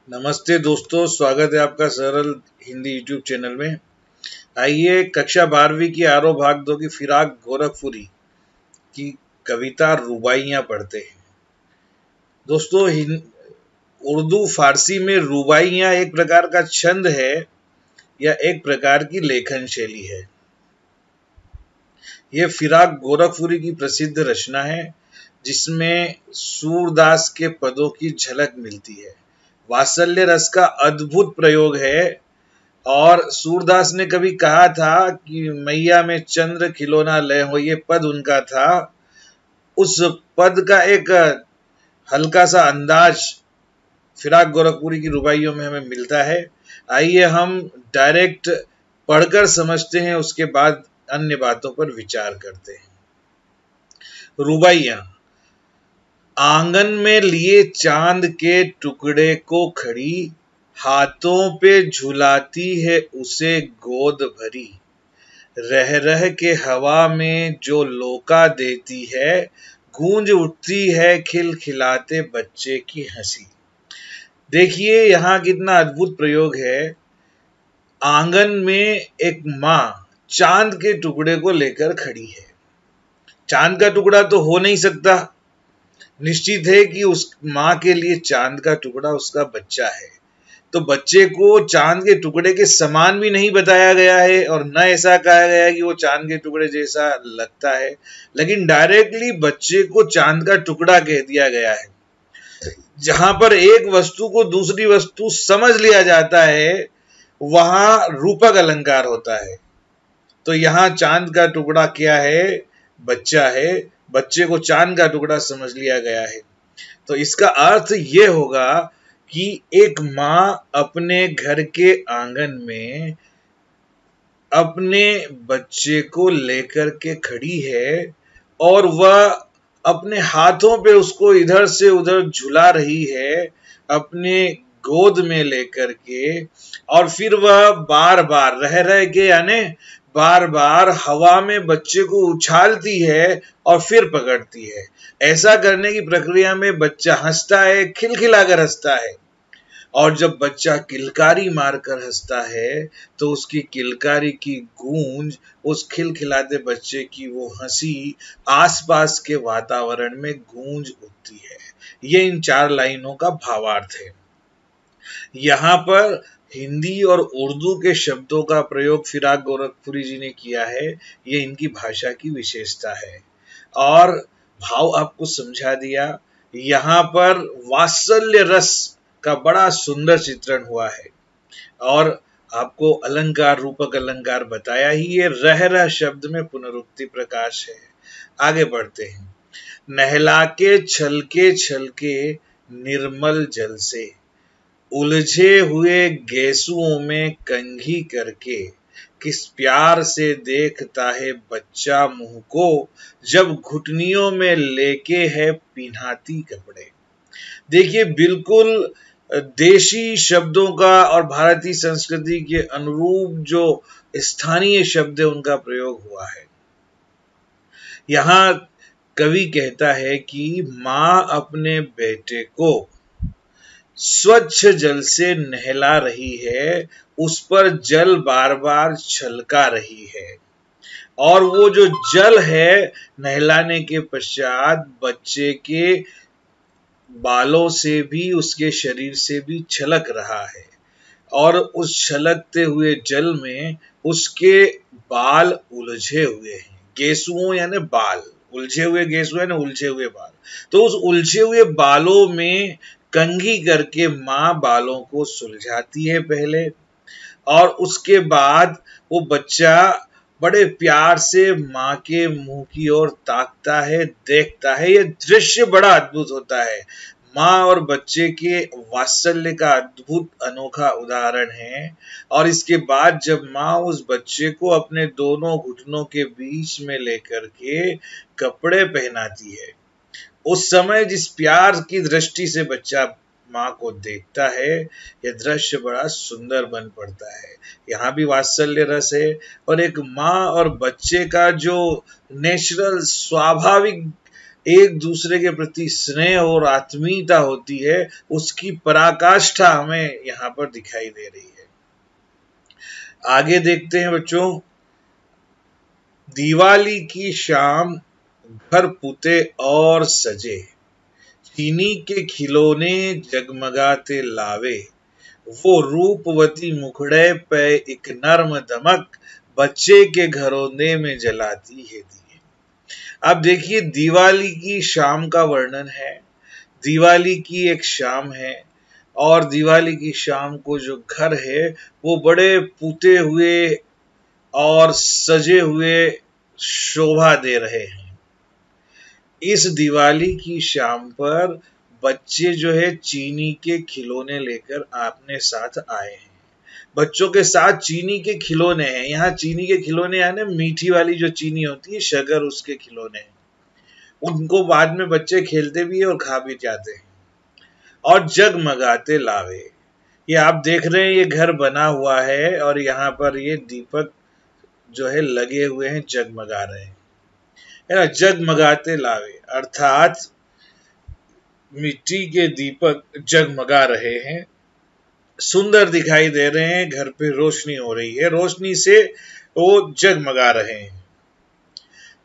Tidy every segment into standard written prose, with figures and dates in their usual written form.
नमस्ते दोस्तों, स्वागत है आपका सरल हिंदी यूट्यूब चैनल में। आइए कक्षा 12वीं की आरो भाग 2 की फिराक गोरखपुरी की कविता रुबाइयां पढ़ते हैं। दोस्तों, उर्दू फारसी में रुबाइयां एक प्रकार का छंद है या एक प्रकार की लेखन शैली है। यह फिराक गोरखपुरी की प्रसिद्ध रचना है जिसमें सूरदास के पदों की झलक मिलती है। वात्सल्य रस का अद्भुत प्रयोग है और सूरदास ने कभी कहा था कि मैया में चंद्र खिलौना लय हो, ये पद उनका था। उस पद का एक हल्का सा अंदाज फिराक गोरखपुरी की रुबाइयों में हमें मिलता है। आइए हम डायरेक्ट पढ़कर समझते हैं, उसके बाद अन्य बातों पर विचार करते हैं। रुबाइयां। आंगन में लिए चांद के टुकड़े को खड़ी, हाथों पे झुलाती है उसे गोद भरी। रह रह के हवा में जो लोका देती है, गूंज उठती है खिलखिलाते बच्चे की हंसी। देखिए यहाँ कितना अद्भुत प्रयोग है। आंगन में एक माँ चांद के टुकड़े को लेकर खड़ी है। चांद का टुकड़ा तो हो नहीं सकता, निश्चित है कि उस माँ के लिए चांद का टुकड़ा उसका बच्चा है। तो बच्चे को चांद के टुकड़े के समान भी नहीं बताया गया है और न ऐसा कहा गया है कि वो चांद के टुकड़े जैसा लगता है, लेकिन डायरेक्टली बच्चे को चांद का टुकड़ा कह दिया गया है। जहां पर एक वस्तु को दूसरी वस्तु समझ लिया जाता है, वहां रूपक अलंकार होता है। तो यहाँ चांद का टुकड़ा क्या है? बच्चा है। बच्चे को चांद का टुकड़ा समझ लिया गया है। तो इसका अर्थ ये होगा कि एक माँ अपने घर के आंगन में अपने बच्चे को लेकर के खड़ी है और वह अपने हाथों पे उसको इधर से उधर झुला रही है, अपने गोद में लेकर के। और फिर वह बार बार रह रह के यानी बार बार हवा में बच्चे को उछालती है और फिर पकड़ती है। ऐसा करने की प्रक्रिया में बच्चा हंसता है, खिलखिलाकर हंसता है। और जब बच्चा किलकारी मारकर हंसता है तो उसकी किलकारी की गूंज, उस खिलखिलाते बच्चे की वो हंसी आसपास के वातावरण में गूंज उठती है। ये इन 4 लाइनों का भावार्थ है। यहाँ पर हिंदी और उर्दू के शब्दों का प्रयोग फिराक गोरखपुरी जी ने किया है। ये इनकी भाषा की विशेषता है और भाव आपको समझा दिया। यहाँ पर वात्सल्य रस का बड़ा सुंदर चित्रण हुआ है और आपको अलंकार, रूपक अलंकार बताया ही। ये रह रह शब्द में पुनरुक्ति प्रकाश है। आगे बढ़ते हैं। नहला के छलके निर्मल जल से, उलझे हुए गेसुओं में कंघी करके, किस प्यार से देखता है बच्चा मुंह को, जब घुटनियों में लेके है पिन्हाती कपड़े। देखिए, बिल्कुल देशी शब्दों का और भारतीय संस्कृति के अनुरूप जो स्थानीय शब्द है उनका प्रयोग हुआ है। यहाँ कवि कहता है कि माँ अपने बेटे को स्वच्छ जल से नहला रही है, उस पर जल बार बार छलका रही है और वो जो जल है नहलाने के पश्चात बच्चे के बालों से भी, उसके शरीर से भी छलक रहा है और उस छलकते हुए जल में उसके बाल उलझे हुए हैं। गेसुओं यानी बाल, उलझे हुए गेसुओं यानी उलझे हुए बाल। तो उस उलझे हुए बालों में कंघी करके माँ बालों को सुलझाती है पहले, और उसके बाद वो बच्चा बड़े प्यार से माँ के मुंह की ओर ताकता है, देखता है। यह दृश्य बड़ा अद्भुत होता है। माँ और बच्चे के वात्सल्य का अद्भुत अनोखा उदाहरण है। और इसके बाद जब माँ उस बच्चे को अपने दोनों घुटनों के बीच में लेकर के कपड़े पहनाती है, उस समय जिस प्यार की दृष्टि से बच्चा माँ को देखता है, यह दृश्य बड़ा सुंदर बन पड़ता है। यहाँ भी वात्सल्य रस है और एक माँ और बच्चे का जो नेचुरल, स्वाभाविक एक दूसरे के प्रति स्नेह और आत्मीयता होती है, उसकी पराकाष्ठा हमें यहाँ पर दिखाई दे रही है। आगे देखते हैं बच्चों, दिवाली की शाम घर पुते और सजे, चीनी के खिलौने जगमगाते लावे, वो रूपवती मुखड़े पे एक नर्म दमक, बच्चे के घरौंदे में जलाती है दिए। अब देखिए, दिवाली की शाम का वर्णन है। दिवाली की एक शाम है और दिवाली की शाम को जो घर है वो बड़े पुते हुए और सजे हुए शोभा दे रहे हैं। इस दिवाली की शाम पर बच्चे जो है चीनी के खिलौने लेकर अपने साथ आए हैं। बच्चों के साथ चीनी के खिलौने हैं। यहाँ चीनी के खिलौने यानी मीठी वाली जो चीनी होती है, शगर, उसके खिलौने हैं। उनको बाद में बच्चे खेलते भी है और खा भी जाते हैं। और जगमगाते लावे, ये आप देख रहे हैं, ये घर बना हुआ है और यहाँ पर ये दीपक जो है लगे हुए हैं, जगमगा रहे हैं, है ना। जगमगाते लावे अर्थात मिट्टी के दीपक जगमगा रहे हैं, सुंदर दिखाई दे रहे हैं, घर पे रोशनी हो रही है, रोशनी से वो जगमगा रहे हैं।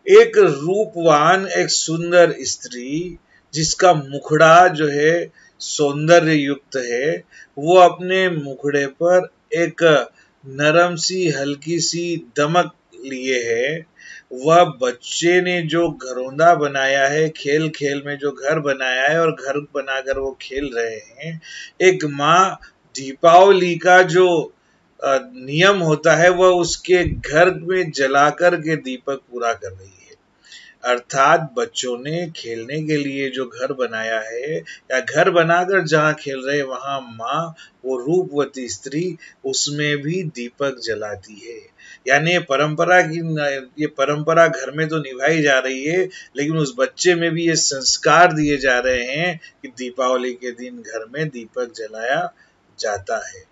एक रूपवान, एक सुंदर स्त्री जिसका मुखड़ा जो है सौंदर्य युक्त है, वो अपने मुखड़े पर एक नरम सी हल्की सी दमक लिए है। वह बच्चे ने जो घरौंदा बनाया है, खेल खेल में जो घर बनाया है और घर बनाकर वो खेल रहे हैं, एक माँ दीपावली का जो नियम होता है वह उसके घर में जलाकर के दीपक पूरा कर रही है। अर्थात बच्चों ने खेलने के लिए जो घर बनाया है या घर बनाकर जहां खेल रहे वहां माँ, वो रूपवती स्त्री, उसमें भी दीपक जलाती है। यानी ये परंपरा घर में तो निभाई जा रही है, लेकिन उस बच्चे में भी ये संस्कार दिए जा रहे हैं कि दीपावली के दिन घर में दीपक जलाया जाता है।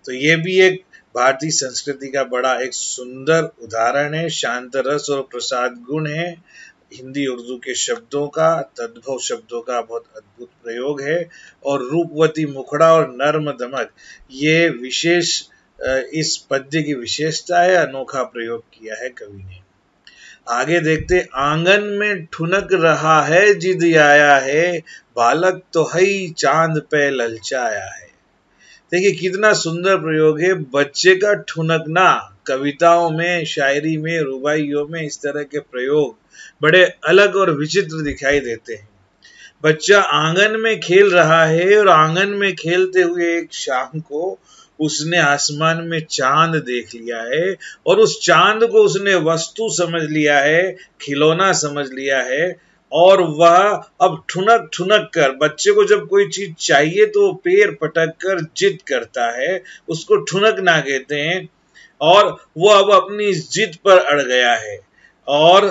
तो ये भी एक भारतीय संस्कृति का बड़ा एक सुंदर उदाहरण है। शांत रस और प्रसाद गुण है। हिंदी उर्दू के शब्दों का, तद्भव शब्दों का बहुत अद्भुत प्रयोग है। और रूपवती मुखड़ा और नर्म दमक, ये विशेष इस पद्य की विशेषता है, अनोखा प्रयोग किया है कवि ने। आगे देखते, आंगन में ठुनक रहा है जिद आया है, बालक तो हई चांद पे ललचाया है। देखिए कितना सुंदर प्रयोग है। बच्चे का ठुनकना, कविताओं में, शायरी में, रुबाइयों में इस तरह के प्रयोग बड़े अलग और विचित्र दिखाई देते हैं। बच्चा आंगन में खेल रहा है और आंगन में खेलते हुए एक शाम को उसने आसमान में चांद देख लिया है और उस चांद को उसने वस्तु समझ लिया है, खिलौना समझ लिया है। और वह अब ठुनक ठुनक कर, बच्चे को जब कोई चीज चाहिए तो पैर पटक कर जिद करता है, उसको ठुनकना कहते हैं। और वो अब अपनी जिद पर अड़ गया है। और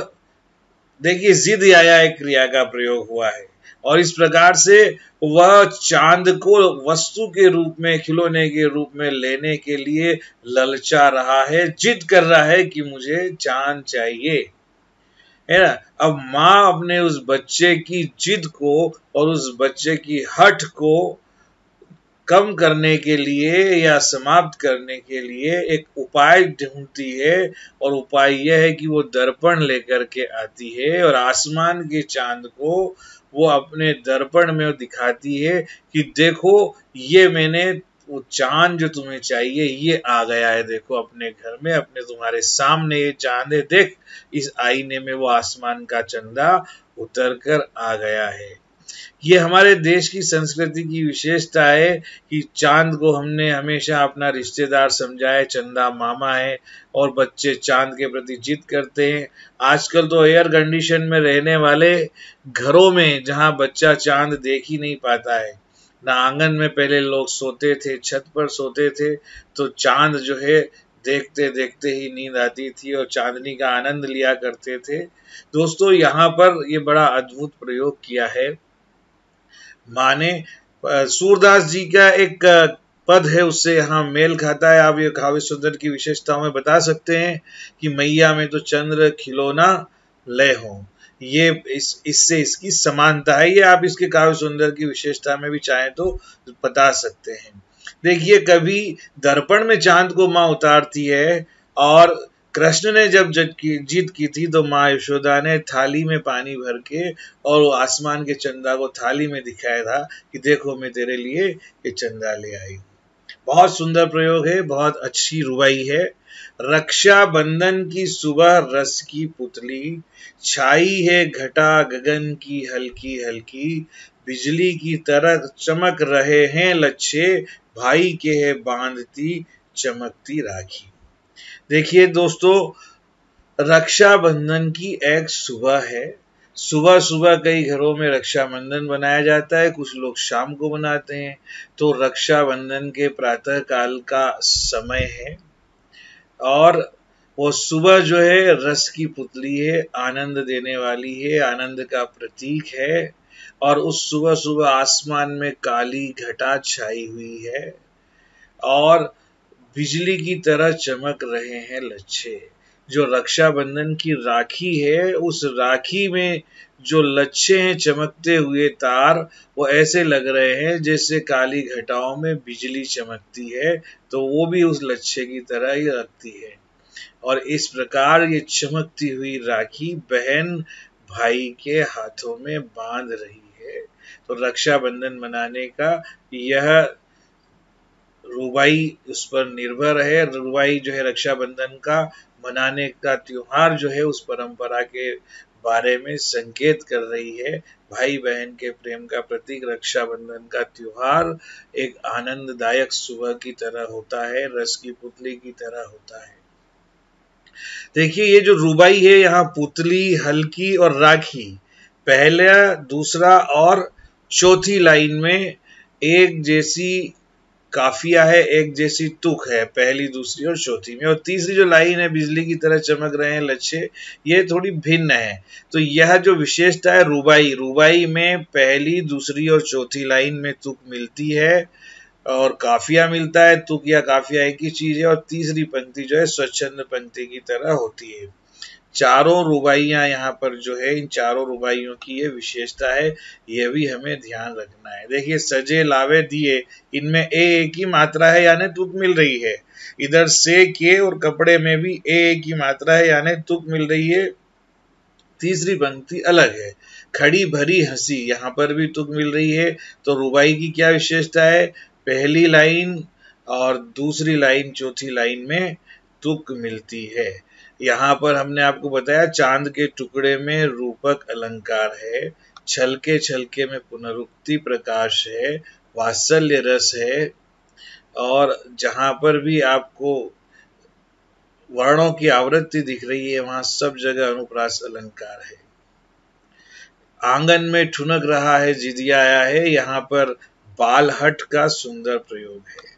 देखिए, जिद आया एक क्रिया का प्रयोग हुआ है और इस प्रकार से वह चांद को वस्तु के रूप में, खिलौने के रूप में लेने के लिए ललचा रहा है, जिद कर रहा है कि मुझे चांद चाहिए, है ना। अब माँ अपने उस बच्चे की जिद को और उस बच्चे की हठ को कम करने के लिए या समाप्त करने के लिए एक उपाय ढूंढती है। और उपाय यह है कि वो दर्पण लेकर के आती है और आसमान के चांद को वो अपने दर्पण में दिखाती है कि देखो, ये मैंने, वो चांद जो तुम्हें चाहिए ये आ गया है, देखो अपने घर में, अपने तुम्हारे सामने ये चांद है, देख इस आईने में वो आसमान का चंदा उतर कर आ गया है। ये हमारे देश की संस्कृति की विशेषता है कि चांद को हमने हमेशा अपना रिश्तेदार समझा है, चंदा मामा है, और बच्चे चांद के प्रति जिद करते हैं। आजकल तो एयर कंडीशन में रहने वाले घरों में जहां बच्चा चांद देख ही नहीं पाता है, ना आंगन में पहले लोग सोते थे, छत पर सोते थे, तो चांद जो है देखते देखते ही नींद आती थी और चांदनी का आनंद लिया करते थे। दोस्तों, यहाँ पर ये बड़ा अद्भुत प्रयोग किया है माने। सूरदास जी का एक पद है, उससे यहाँ मेल खाता है। आप ये काव्य सुंदर की विशेषताओं में बता सकते हैं कि मैया में तो चंद्र खिलौना लय हो, ये इससे इसकी समानता है। ये आप इसके काव्य सौंदर्य की विशेषता में भी चाहें तो बता सकते हैं। देखिए, कभी दर्पण में चांद को माँ उतारती है, और कृष्ण ने जब जीत की थी तो माँ यशोदा ने थाली में पानी भर के और आसमान के चंदा को थाली में दिखाया था कि देखो मैं तेरे लिए ये चंदा ले आई। बहुत सुंदर प्रयोग है, बहुत अच्छी रुबाई है। रक्षा बंधन की सुबह रस की पुतली, छाई है घटा गगन की हल्की हल्की, बिजली की तरह चमक रहे हैं लच्छे, भाई के है बांधती चमकती राखी। देखिए दोस्तों, रक्षाबंधन की एक सुबह है। सुबह सुबह कई घरों में रक्षाबंधन बनाया जाता है, कुछ लोग शाम को बनाते हैं। तो रक्षाबंधन के प्रातः काल का समय है, और वो सुबह जो है रस की पुतली है, आनंद देने वाली है, आनंद का प्रतीक है। और उस सुबह सुबह आसमान में काली घटा छाई हुई है, और बिजली की तरह चमक रहे हैं लच्छे। जो रक्षाबंधन की राखी है, उस राखी में जो लच्छे हैं चमकते हुए तार, वो ऐसे लग रहे हैं जैसे काली घटाओं में बिजली चमकती है, तो वो भी उस लच्छे की तरह ही लगती है। और इस प्रकार ये चमकती हुई राखी बहन भाई के हाथों में बांध रही है। तो रक्षाबंधन मनाने का यह रुबाई उस पर निर्भर है। रुबाई जो है रक्षाबंधन का मनाने का त्योहार जो है उस परंपरा के बारे में संकेत कर रही है। भाई बहन के प्रेम का प्रतीक रक्षाबंधन का त्योहार एक आनंददायक सुबह की तरह होता है, रस की पुतली की तरह होता है। देखिए, ये जो रुबाई है, यहाँ पुतली, हल्की और राखी, पहला, दूसरा और चौथी लाइन में एक जैसी काफिया है, एक जैसी तुक है, पहली, दूसरी और चौथी में। और तीसरी जो लाइन है, बिजली की तरह चमक रहे हैं लच्छे, ये थोड़ी भिन्न है। तो यह जो विशेषता है रुबाई, रुबाई में पहली, दूसरी और चौथी लाइन में तुक मिलती है, और काफिया मिलता है। तुक या काफिया एक ही चीज है। और तीसरी पंक्ति जो है स्वच्छंद पंक्ति की तरह होती है। चारों रुबाइयां यहाँ पर जो है, इन चारों रुबाइयों की ये विशेषता है, ये भी हमें ध्यान रखना है। देखिए, सजे लावे दिए, इनमें ए की मात्रा है, यानी तुक मिल रही है। इधर से के और कपड़े में भी ए की मात्रा है, यानी तुक मिल रही है। तीसरी पंक्ति अलग है। खड़ी भरी हंसी, यहाँ पर भी तुक मिल रही है। तो रुबाई की क्या विशेषता है? पहली लाइन और दूसरी लाइन, चौथी लाइन में तुक मिलती है। यहाँ पर हमने आपको बताया चांद के टुकड़े में रूपक अलंकार है, छलके छलके में पुनरुक्ति प्रकाश है, वात्सल्य रस है, और जहां पर भी आपको वर्णों की आवृत्ति दिख रही है वहां सब जगह अनुप्रास अलंकार है। आंगन में ठुनक रहा है जिदिया आया है, यहाँ पर बालहट का सुंदर प्रयोग है।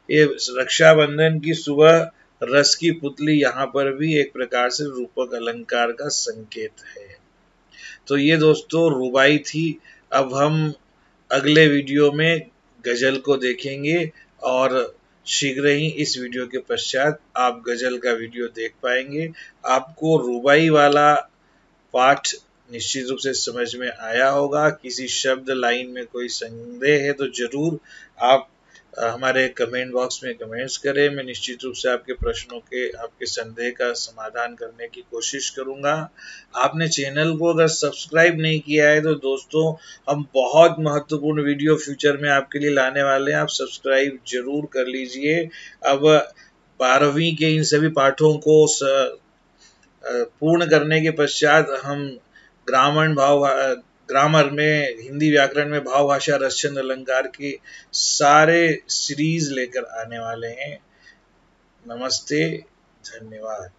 ये रक्षाबंधन की सुबह रस की पुतली यहाँ पर भी एक प्रकार से रूपक अलंकार का संकेत है। तो ये दोस्तों रुबाई थी। अब हम अगले वीडियो में गजल को देखेंगे, और शीघ्र ही इस वीडियो के पश्चात आप गजल का वीडियो देख पाएंगे। आपको रुबाई वाला पाठ निश्चित रूप से समझ में आया होगा। किसी शब्द लाइन में कोई संदेह है तो जरूर आप हमारे कमेंट बॉक्स में कमेंट्स करें। मैं निश्चित रूप से आपके प्रश्नों के, आपके संदेह का समाधान करने की कोशिश करूंगा। आपने चैनल को अगर सब्सक्राइब नहीं किया है तो दोस्तों, हम बहुत महत्वपूर्ण वीडियो फ्यूचर में आपके लिए लाने वाले हैं, आप सब्सक्राइब जरूर कर लीजिए। अब 12वीं के इन सभी पाठों को पूर्ण करने के पश्चात हम ग्रामर में, हिंदी व्याकरण में भाव भाषा रसछंद अलंकार की सारे सीरीज लेकर आने वाले हैं। नमस्ते, धन्यवाद।